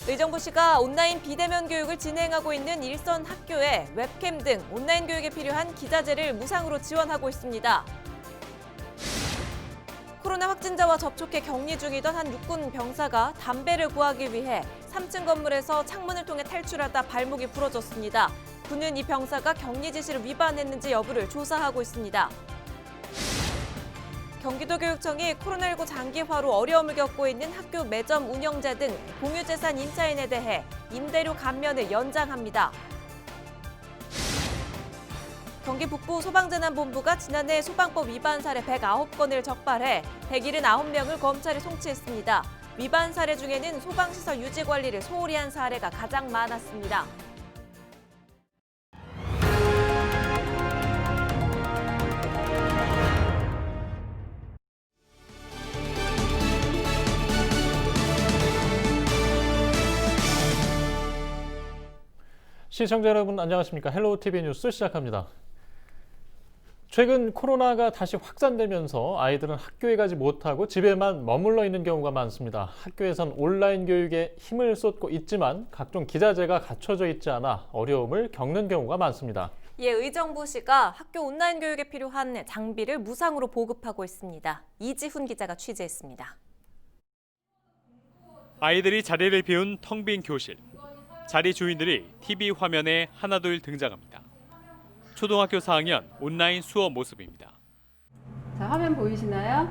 의정부시가 온라인 비대면 교육을 진행하고 있는 일선 학교에 웹캠 등 온라인 교육에 필요한 기자재를 무상으로 지원하고 있습니다. 코로나 확진자와 접촉해 격리 중이던 한 육군 병사가 담배를 구하기 위해 3층 건물에서 창문을 통해 탈출하다 발목이 부러졌습니다. 군은 이 병사가 격리 지시를 위반했는지 여부를 조사하고 있습니다. 경기도교육청이 코로나19 장기화로 어려움을 겪고 있는 학교 매점 운영자 등 공유재산 임차인에 대해 임대료 감면을 연장합니다. 경기 북부 소방재난본부가 지난해 소방법 위반 사례 109건을 적발해 179명을 검찰에 송치했습니다. 위반 사례 중에는 소방시설 유지 관리를 소홀히 한 사례가 가장 많았습니다. 시청자 여러분 안녕하십니까? 헬로우TV 뉴스 시작합니다. 최근 코로나가 다시 확산되면서 아이들은 학교에 가지 못하고 집에만 머물러 있는 경우가 많습니다. 학교에선 온라인 교육에 힘을 쏟고 있지만 각종 기자재가 갖춰져 있지 않아 어려움을 겪는 경우가 많습니다. 이에 의정부시가 학교 온라인 교육에 필요한 장비를 무상으로 보급하고 있습니다. 이지훈 기자가 취재했습니다. 아이들이 자리를 비운 텅 빈 교실. 자리 주인들이 TV 화면에 하나둘 등장합니다. 초등학교 4학년 온라인 수업 모습입니다. 자, 화면 보이시나요?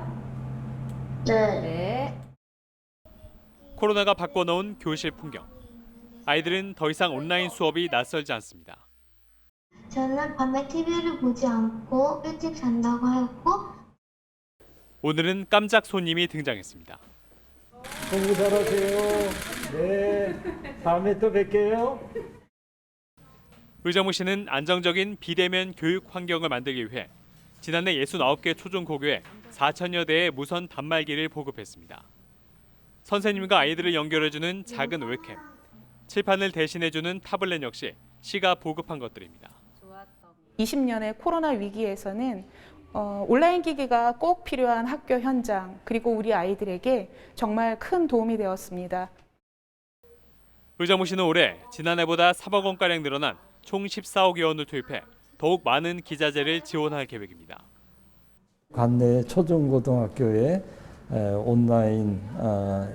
네. 코로나가 바꿔놓은 교실 풍경. 아이들은 더 이상 온라인 수업이 낯설지 않습니다. 저는 밤에 TV를 보지 않고 일찍 잔다고 했고 오늘은 깜짝 손님이 등장했습니다. 공부 잘하세요. 네, 다음에 또 뵐게요. 의정부시는 안정적인 비대면 교육 환경을 만들기 위해 지난해 69개 초중고교에 4천여 대의 무선 단말기를 보급했습니다. 선생님과 아이들을 연결해주는 작은 웹캠, 칠판을 대신해주는 타블렛 역시 시가 보급한 것들입니다. 20년의 코로나 위기에서는 온라인 기기가 꼭 필요한 학교 현장 그리고 우리 아이들에게 정말 큰 도움이 되었습니다. 의정부시는 올해 지난해보다 3억 원가량 늘어난 총 14억여 원을 투입해 더욱 많은 기자재를 지원할 계획입니다. 관내 초중고등학교에 온라인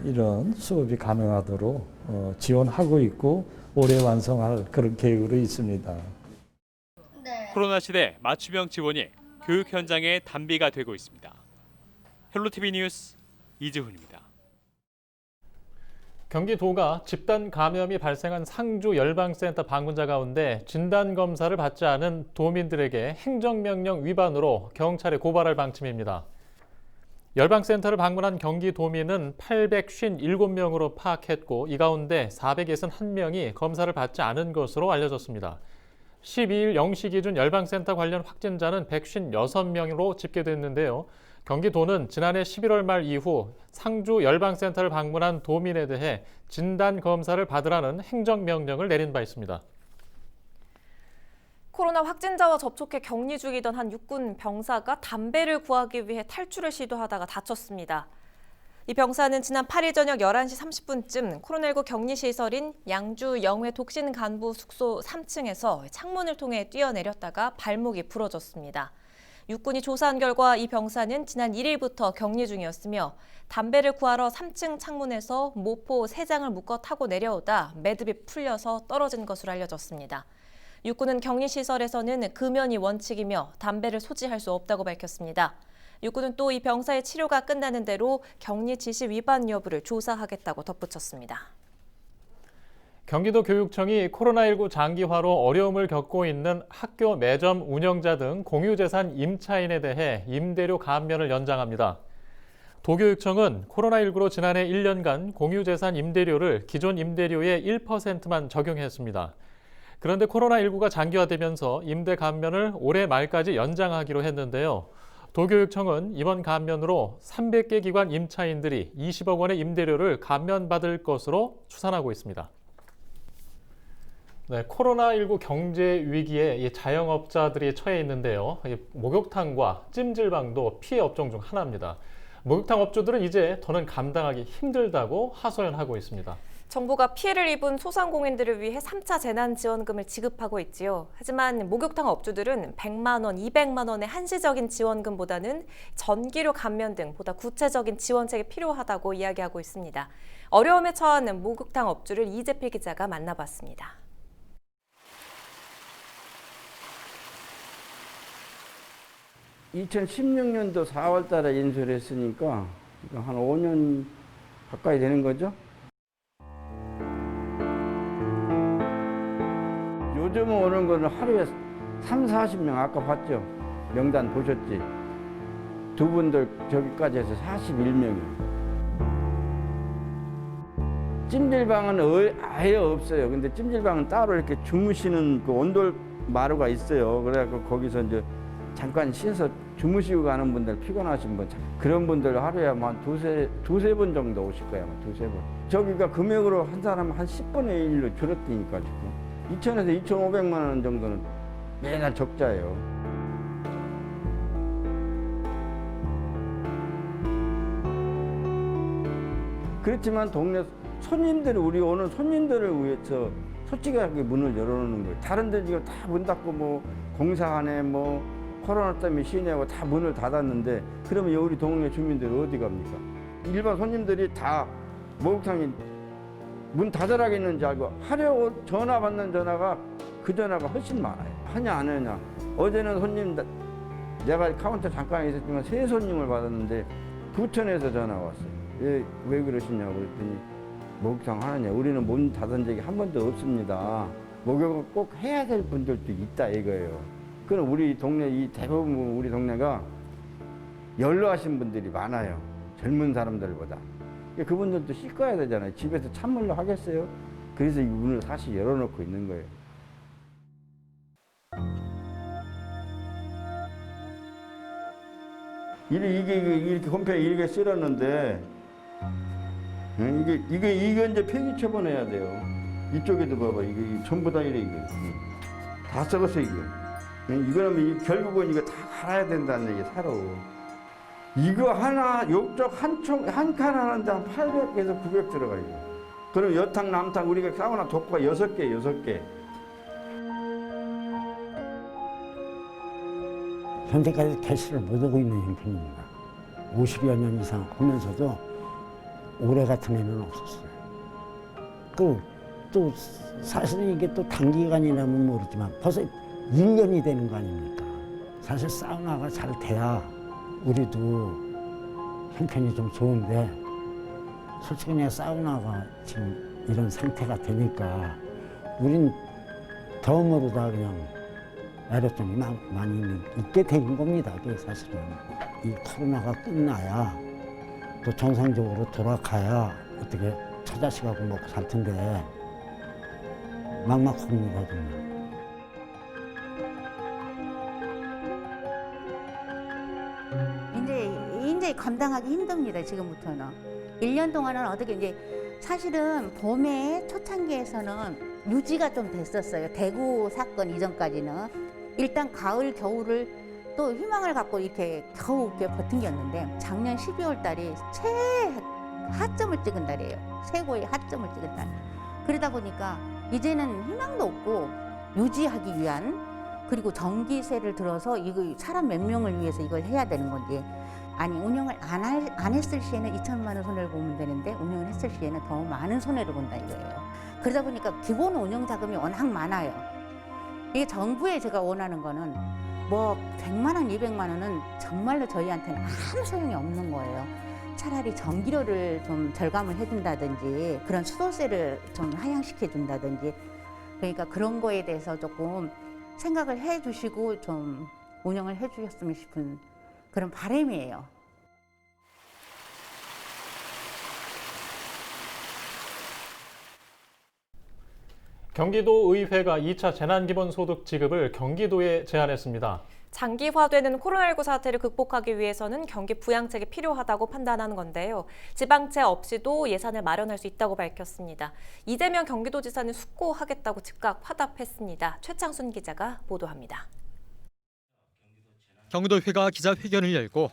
이런 수업이 가능하도록 지원하고 있고 올해 완성할 그런 계획으로 있습니다. 코로나 시대 맞춤형 지원이 교육 현장의 단비가 되고 있습니다. 헬로티비 뉴스 이지훈입니다. 경기도가 집단 감염이 발생한 상주 열방센터 방문자 가운데 진단검사를 받지 않은 도민들에게 행정명령 위반으로 경찰에 고발할 방침입니다. 열방센터를 방문한 경기도민은 857명으로 파악했고 이 가운데 461명이 검사를 받지 않은 것으로 알려졌습니다. 12일 0시 기준 열방센터 관련 확진자는 156명으로 집계됐는데요. 경기도는 지난해 11월 말 이후 상주 열방센터를 방문한 도민에 대해 진단검사를 받으라는 행정명령을 내린 바 있습니다. 코로나 확진자와 접촉해 격리 중이던 한 육군 병사가 담배를 구하기 위해 탈출을 시도하다가 다쳤습니다. 이 병사는 지난 8일 저녁 11시 30분쯤 코로나19 격리시설인 양주 영회 독신 간부 숙소 3층에서 창문을 통해 뛰어내렸다가 발목이 부러졌습니다. 육군이 조사한 결과 이 병사는 지난 1일부터 격리 중이었으며 담배를 구하러 3층 창문에서 모포 3장을 묶어 타고 내려오다 매듭이 풀려서 떨어진 것으로 알려졌습니다. 육군은 격리시설에서는 금연이 원칙이며 담배를 소지할 수 없다고 밝혔습니다. 육군은 또 이 병사의 치료가 끝나는 대로 격리 지시 위반 여부를 조사하겠다고 덧붙였습니다. 경기도 교육청이 코로나19 장기화로 어려움을 겪고 있는 학교 매점 운영자 등 공유재산 임차인에 대해 임대료 감면을 연장합니다. 도교육청은 코로나19로 지난해 1년간 공유재산 임대료를 기존 임대료의 1%만 적용했습니다. 그런데 코로나19가 장기화되면서 임대 감면을 올해 말까지 연장하기로 했는데요. 도교육청은 이번 감면으로 300개 기관 임차인들이 20억 원의 임대료를 감면받을 것으로 추산하고 있습니다. 네, 코로나19 경제 위기에 자영업자들이 처해 있는데요. 목욕탕과 찜질방도 피해 업종 중 하나입니다. 목욕탕 업주들은 이제 더는 감당하기 힘들다고 하소연하고 있습니다. 정부가 피해를 입은 소상공인들을 위해 3차 재난지원금을 지급하고 있지요. 하지만 목욕탕 업주들은 100만 원, 200만 원의 한시적인 지원금보다는 전기료 감면 등 보다 구체적인 지원책이 필요하다고 이야기하고 있습니다. 어려움에 처한 목욕탕 업주를 이재필 기자가 만나봤습니다. (2016년도) 4월 달에 인수를 했으니까 한 5년 가까이 되는 거죠. 요즘 오는 거는 하루에 30-40명 아까 봤죠? 명단 보셨지? 두 분들 저기까지 해서 41명이에요. 찜질방은 아예 없어요. 근데 찜질방은 따로 이렇게 주무시는 그 온돌 마루가 있어요. 그래갖고 거기서 이제 잠깐 쉬어서 주무시고 가는 분들, 피곤하신 분, 그런 분들 하루에 한 두세 번 정도 오실 거예요. 두세 번. 저기가 금액으로 한 사람 한 10분의 1로 줄었으니까 지금 2,000에서 2,500만 원 정도는 매달 적자예요. 그렇지만 동네 손님들이, 우리 오는 손님들을 위해서 솔직하게 문을 열어놓는 거예요. 다른 데 지금 다 문 닫고 뭐 공사하네, 뭐 코로나 때문에 쉬내고 다 문을 닫았는데, 그러면 우리 동네 주민들이 어디 갑니까? 일반 손님들이 다 목욕탕이 문 닫으라겠는지 알고 하려고 전화 받는 전화가 그 전화가 훨씬 많아요. 하냐 안 하냐. 어제는 손님, 내가 카운터 잠깐 있었지만 새 손님을 받았는데 부천에서 전화가 왔어요. 왜 그러시냐고 그랬더니 목욕탕 하느냐. 우리는 문 닫은 적이 한 번도 없습니다. 목욕을 꼭 해야 될 분들도 있다 이거예요. 그럼 우리 동네, 이 대부분 우리 동네가 연로하신 분들이 많아요. 젊은 사람들보다. 그분들도 씻어야 되잖아요. 집에서 찬물로 하겠어요? 그래서 이 문을 다시 열어놓고 있는 거예요. 이게 이렇게 홈페이지 이렇게 쓸었는데, 이게 이제 폐기 처분해야 돼요. 이쪽에도 봐봐. 이게 전부 다 이래, 이게. 다 썩었어, 이게. 이거는 결국은 이거 다 갈아야 된다는 얘기, 사로. 이거 하나, 욕조 한 칸 하는데 한 800에서 900 들어가요. 그럼 여탕, 남탕, 우리가 사우나 독과 6개. 현재까지 개시를 못하고 있는 형편입니다. 50여 년 이상 하면서도 올해 같은 해는 없었어요. 또 사실은 이게 또 단기간이라면 모르지만 벌써 1년이 되는 거 아닙니까? 사실 사우나가 잘 돼야 우리도 형편이 좀 좋은데, 솔직히 그냥 사우나가 지금 이런 상태가 되니까 우린 덤으로 다 그냥 애로점이 많이 있게 된 겁니다. 그게 사실은 이 코로나가 끝나야 또 정상적으로 돌아가야 어떻게 처자식하고 먹고 살 텐데 막막합니다 정말. 이제 감당하기 힘듭니다. 지금부터는 1년 동안은 어떻게 이제 사실은 봄에 초창기에서는 유지가 좀 됐었어요. 대구 사건 이전까지는 일단 가을 겨울을 또 희망을 갖고 이렇게 겨우 버틴겼는데, 작년 12월 달이 최하점을 찍은 달이에요. 최고의 하점을 찍은 달. 그러다 보니까 이제는 희망도 없고 유지하기 위한, 그리고 전기세를 들어서 이거 사람 몇 명을 위해서 이걸 해야 되는 건지, 아니 운영을 안 했을 시에는 2천만 원 손해를 보면 되는데 운영을 했을 시에는 더 많은 손해를 본다 이거예요. 그러다 보니까 기본 운영 자금이 워낙 많아요. 이게 정부에 제가 원하는 거는 뭐 100만 원, 200만 원은 정말로 저희한테는 아무 소용이 없는 거예요. 차라리 전기료를 좀 절감을 해준다든지, 그런 수도세를 좀 하향시켜 준다든지, 그러니까 그런 거에 대해서 조금 생각을 해주시고 좀 운영을 해주셨으면 싶은 그런 바람이에요. 경기도의회가 2차 재난기본소득 지급을 경기도에 제안했습니다. 장기화되는 코로나19 사태를 극복하기 위해서는 경기 부양책이 필요하다고 판단하는 건데요. 지방채 없이도 예산을 마련할 수 있다고 밝혔습니다. 이재명 경기도지사는 숙고하겠다고 즉각 화답했습니다. 최창순 기자가 보도합니다. 경기도회가 기자회견을 열고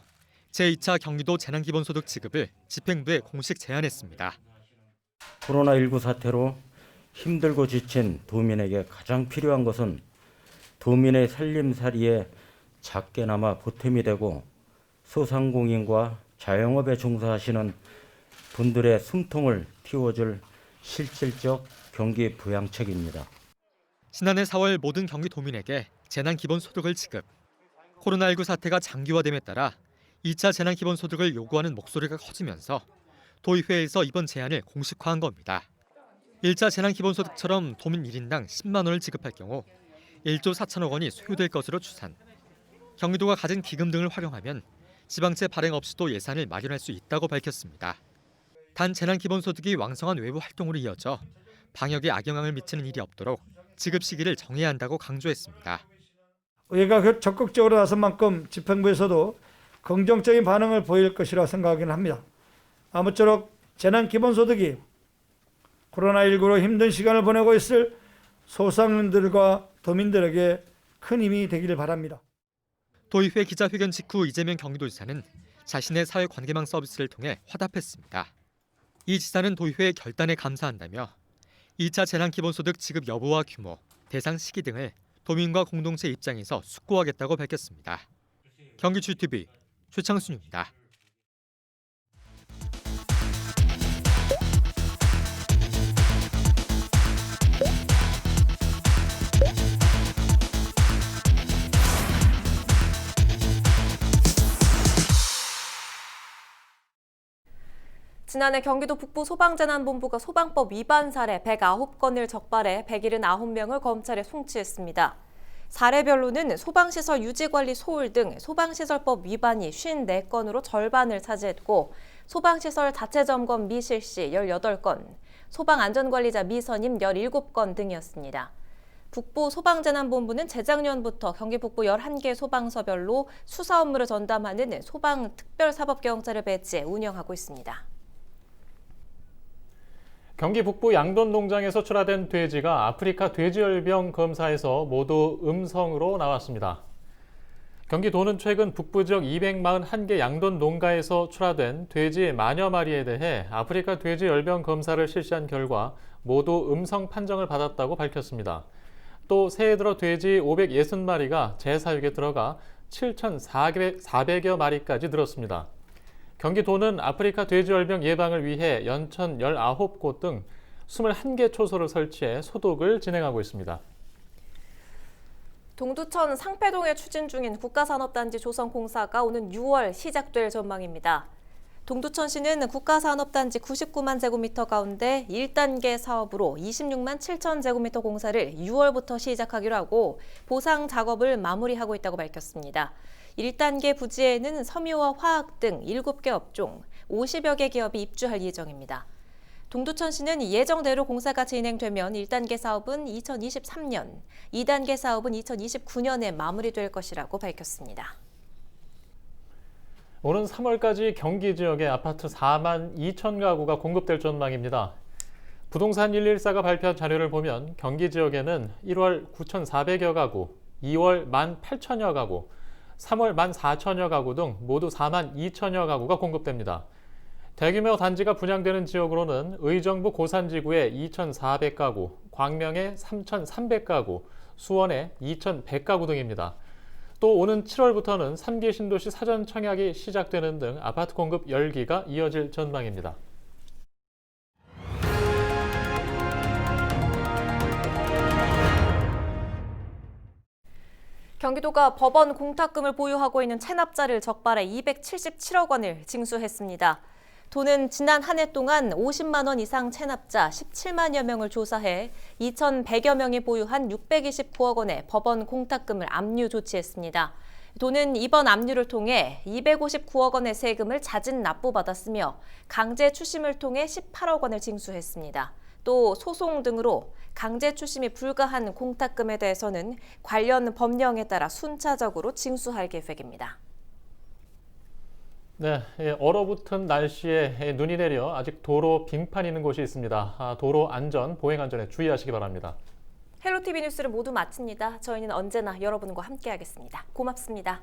제2차 경기도 재난기본소득 지급을 집행부에 공식 제안했습니다. 코로나19 사태로 힘들고 지친 도민에게 가장 필요한 것은 도민의 살림살이에 작게나마 보탬이 되고 소상공인과 자영업에 종사하시는 분들의 숨통을 틔워줄 실질적 경기 부양책입니다. 지난해 4월 모든 경기도민에게 재난기본소득을 지급. 코로나19 사태가 장기화됨에 따라 2차 재난기본소득을 요구하는 목소리가 커지면서 도의회에서 이번 제안을 공식화한 겁니다. 1차 재난기본소득처럼 도민 1인당 10만 원을 지급할 경우 1조 4천억 원이 소요될 것으로 추산. 경기도가 가진 기금 등을 활용하면 지방채 발행 없이도 예산을 마련할 수 있다고 밝혔습니다. 단 재난기본소득이 왕성한 외부 활동으로 이어져 방역에 악영향을 미치는 일이 없도록 지급 시기를 정해야 한다고 강조했습니다. 의회가 적극적으로 나선 만큼 집행부에서도 긍정적인 반응을 보일 것이라 생각하기는 합니다. 아무쪼록 재난기본소득이 코로나19로 힘든 시간을 보내고 있을 소상인들과 도민들에게 큰 힘이 되기를 바랍니다. 도의회 기자회견 직후 이재명 경기도지사는 자신의 사회관계망 서비스를 통해 화답했습니다. 이 지사는 도의회의 결단에 감사한다며 2차 재난기본소득 지급 여부와 규모, 대상 시기 등을 도민과 공동체 입장에서 숙고하겠다고 밝혔습니다. 경기GTV 최창순입니다. 지난해 경기도 북부 소방재난본부가 소방법 위반 사례 109건을 적발해 179명을 검찰에 송치했습니다. 사례별로는 소방시설 유지관리 소홀 등 소방시설법 위반이 54건으로 절반을 차지했고 소방시설 자체 점검 미실시 18건, 소방안전관리자 미선임 17건 등이었습니다. 북부 소방재난본부는 재작년부터 경기 북부 11개 소방서별로 수사 업무를 전담하는 소방특별사법경찰을 배치해 운영하고 있습니다. 경기 북부 양돈 농장에서 출하된 돼지가 아프리카 돼지열병 검사에서 모두 음성으로 나왔습니다. 경기도는 최근 북부 지역 241개 양돈 농가에서 출하된 돼지 만여 마리에 대해 아프리카 돼지열병 검사를 실시한 결과 모두 음성 판정을 받았다고 밝혔습니다. 또 새해 들어 돼지 560마리가 재사육에 들어가 7,400여 마리까지 늘었습니다. 경기도는 아프리카 돼지열병 예방을 위해 연천 19곳 등 21개 초소를 설치해 소독을 진행하고 있습니다. 동두천 상패동에 추진 중인 국가산업단지 조성 공사가 오는 6월 시작될 전망입니다. 동두천시는 국가산업단지 99만 제곱미터 가운데 1단계 사업으로 26만 7천 제곱미터 공사를 6월부터 시작하기로 하고 보상 작업을 마무리하고 있다고 밝혔습니다. 1단계 부지에는 섬유와 화학 등 7개 업종, 50여 개 기업이 입주할 예정입니다. 동두천시는 예정대로 공사가 진행되면 1단계 사업은 2023년, 2단계 사업은 2029년에 마무리될 것이라고 밝혔습니다. 오는 3월까지 경기 지역에 아파트 4만 2천 가구가 공급될 전망입니다. 부동산 114가 발표한 자료를 보면 경기 지역에는 1월 9,400여 가구, 2월 18,000여 가구, 3월 14,000여 가구 등 모두 4만 2천여 가구가 공급됩니다. 대규모 단지가 분양되는 지역으로는 의정부 고산지구에 2,400가구, 광명에 3,300가구, 수원에 2,100가구 등입니다. 또 오는 7월부터는 3기 신도시 사전 청약이 시작되는 등 아파트 공급 열기가 이어질 전망입니다. 경기도가 법원 공탁금을 보유하고 있는 체납자를 적발해 277억 원을 징수했습니다. 도는 지난 한 해 동안 50만 원 이상 체납자 17만여 명을 조사해 2,100여 명이 보유한 629억 원의 법원 공탁금을 압류 조치했습니다. 도는 이번 압류를 통해 259억 원의 세금을 자진 납부받았으며 강제 추심을 통해 18억 원을 징수했습니다. 또 소송 등으로 강제 추심이 불가한 공탁금에 대해서는 관련 법령에 따라 순차적으로 징수할 계획입니다. 네, 얼어붙은 날씨에 눈이 내려 아직 도로 빙판이 있는 곳이 있습니다. 도로 안전, 보행 안전에 주의하시기 바랍니다. 헬로티비 뉴스를 모두 마칩니다. 저희는 언제나 여러분과 함께하겠습니다. 고맙습니다.